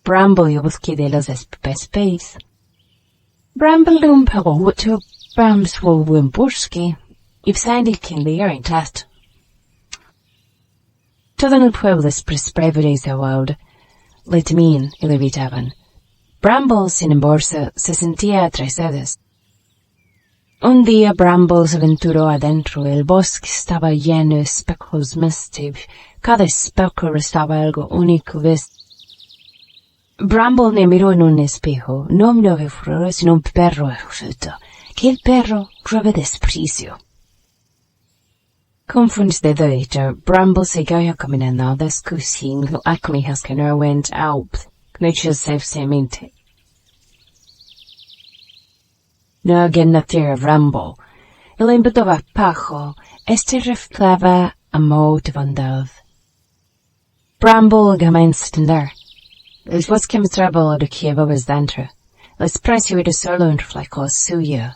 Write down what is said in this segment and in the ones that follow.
Bramble y bosque de los Espejos. Bramble un perro to Brams un bosque. Y Fácil quien le era en test. Todo en el pueblo es prespreveres de Wild. Le temían y le evitaban. Bramble, sin embargo, se sentía atraído. Un día Bramble se aventuró adentro. El bosque estaba lleno de espejos místicos. Cada espejo estaba algo único. Bramble me miró en un espejo. No me lo reflejó, sino un perro fruto. Que el perro grave desprecio. Confundido de hecho, Bramble seguía caminando discutiendo acmijas que no went out. Knutjes selbstamente. No again la tierra Bramble. El invitaba pajo. Este reflejaba amor de bondad. Bramble comenzó a entender. El bosque mostraba lo que llevaba dentro. El desprecio era solo un reflejo suyo.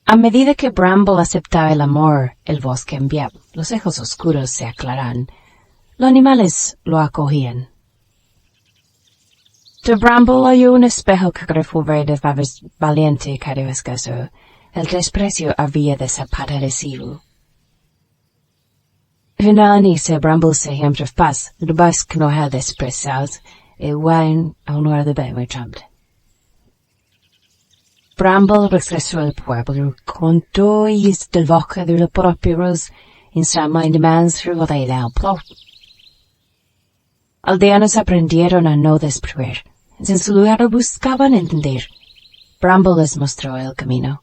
A medida que Bramble aceptaba el amor, el bosque cambiaba. Los ojos oscuros se aclaraban. Los animales lo acogían. De Bramble oyó un espejo que revolver de valiente cada vez que el desprecio había desaparecido. Finalmente Bramble se siempre paz, el bosque no ha despreciado, el wine aún no de beber tremble. Bramble regresó al pueblo, contó y del boca de los propios en su mind mans rodea al plot. Aldeanos aprendieron a no despreciar. En su lugar buscaban entender. Bramble les mostró el camino.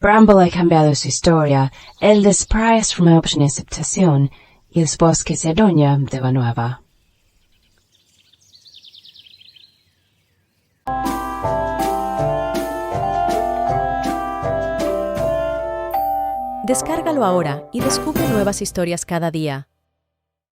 Bramble ha cambiado su historia, el desprecio formó en aceptación y el bosque se adueña de la nueva. Descárgalo ahora y descubre nuevas historias cada día.